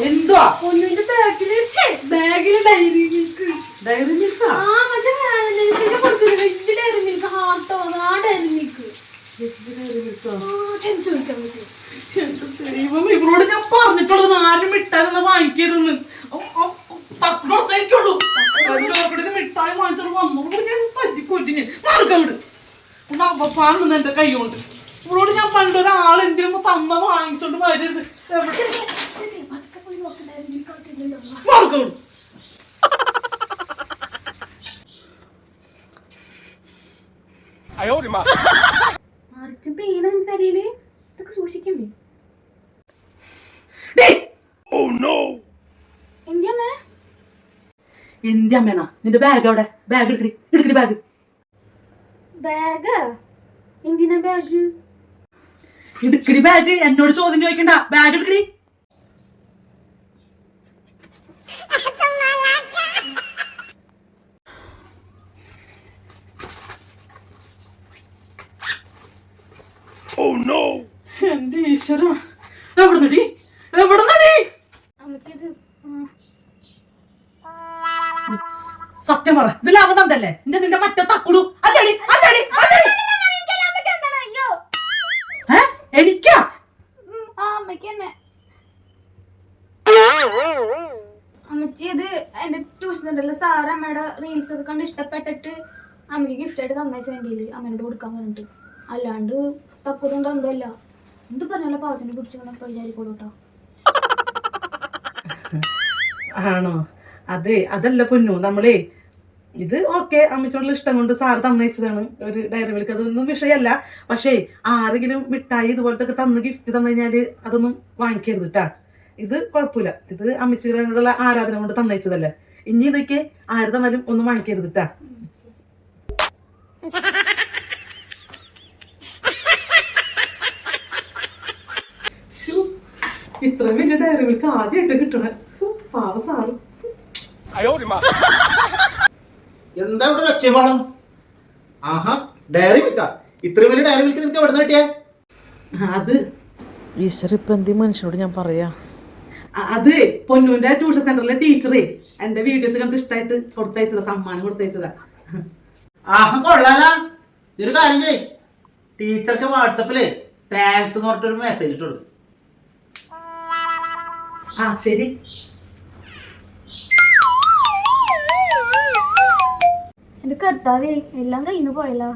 എന്തുവാ പൊന്നുവിന്റെ ബാഗില് diary milk. Diary മിൽക്കാ? ആ മറ്റേ കൊടുത്തില്ല വലിയ ഡയറി മിൽക്ക്, ഹാർട്ടോ ആ ഡയറി മിൽക്ക്. ഇവരോട് ഞാൻ പറഞ്ഞിട്ടുള്ളത് ആരും മിഠായി വാങ്ങിക്കരുതെന്ന്. തക്കുള്ളൂ മിഠായി വാങ്ങിച്ചോണ്ട് വന്നോട് ഞാൻ തല്ലിക്കൊറ്റിന് മാർക്കോട് അവസാനം എന്റെ കൈ കൊണ്ട്. ഇവരോട് ഞാൻ പണ്ടൊരാൾ എന്തിനും തന്ന വാങ്ങിച്ചോണ്ട് വരരുത്. മാർക്കോട് ഇതൊക്കെ സൂക്ഷിക്കണ്ടേ? എന്തിയമ്മേനാ നിന്റെ ബാഗ് അവിടെ? ബാഗ് എടുക്കടി ബാഗ്. ബാഗ് എന്തിനാ ബാഗ്? എടുക്കടി ബാഗ്. എന്നോട് ചോദ്യം ചോദിക്കണ്ട. ബാഗ് എടുക്കടി. എന്റെ ഈശ്വര, എവിടുന്നടി? സത്യം പറ, ഇത് ലാഭതല്ലേ? നിന്റെ മറ്റേ തക്കുടു അല്ലടി അല്ലടി അല്ലടി. എനിക്കാ? അമ്മച്ചി ഇത് എന്റെ ട്യൂഷൻ സെന്ററിലെ സാറ് അമ്മയുടെ റീൽസ് ഒക്കെ കണ്ട് ഇഷ്ടപ്പെട്ടിട്ട് അമ്മയ്ക്ക് ഗിഫ്റ്റ് ആയിട്ട് തന്നേച്ച എൻ്റെ അമ്മേനോട് കൊടുക്കാൻ പറഞ്ഞിട്ട്. അല്ലാണ്ട് തക്കൂടുണ്ട് എന്തല്ല എന്ത് പറഞ്ഞാലോ പാവത്തിനെ പിടിച്ചു വിചാരിക്കോളൂട്ടോ. ആണോ? അതെ, അതല്ല പൊന്നു. നമ്മളേ ഇത് ഓക്കെ അമ്മച്ചോടുള്ള ഇഷ്ടം കൊണ്ട് സാറ് തന്നയച്ചതാണ് ഒരു ഡയറി മിൽക്ക്. അതൊന്നും വിഷയമല്ല. പക്ഷേ ആരെങ്കിലും മിഠായി ഇതുപോലത്തെ ഒക്കെ തന്ന് ഗിഫ്റ്റ് തന്നു കഴിഞ്ഞാല് അതൊന്നും വാങ്ങിക്കരുത് കേട്ടാ. ഇത് കുഴപ്പമില്ല. ഇത് അമ്മച്ചിയോടുള്ള ആരാധന കൊണ്ട് തന്നയച്ചതല്ലേ. ഇനി ഇതൊക്കെ ആര് തന്നാലും ഒന്നും വാങ്ങിക്കരുത് കേട്ടാ. ഇത്രയും വലിയ ഡയറി മിൽക്ക് ആദ്യമായിട്ട് കിട്ടണേ. പാവ സാറ്. എന്താ ഇവിടെ ഒച്ചപ്പാടം? ആഹാ, ഡയറി മിൽക്കാ? ഇത്രയും വലിയ ഡയറി മിൽക്ക് നിനക്ക് എവിടെ നിന്ന് കിട്ടിയേ? അത് ഈശ്വര, ഇപ്പൊ എന്ത് മനുഷ്യനോട് ഞാൻ പറയാ. അത് പൊന്നൂന്റെ ട്യൂഷൻ സെന്ററിലെ ടീച്ചറേ എന്റെ വീഡിയോസ് കണ്ട് ഇഷ്ടമായിട്ട് കൊടുത്തയച്ചതാ, സമ്മാനം കൊടുത്തയച്ചതാ. ആഹാ, കൊള്ളാലാ. ഇതൊരു കാര്യം ചെയ്യ്, ടീച്ചർക്ക് വാട്സപ്പില് താങ്ക്സ് എന്ന് പറഞ്ഞിട്ടൊരു മെസ്സേജ് ഇട്ടു കൊടുക്കും. ആ ശരി. എന്റെ കർത്താവേ, എല്ലാം കയ്യിന്ന് പോയല്ലോ.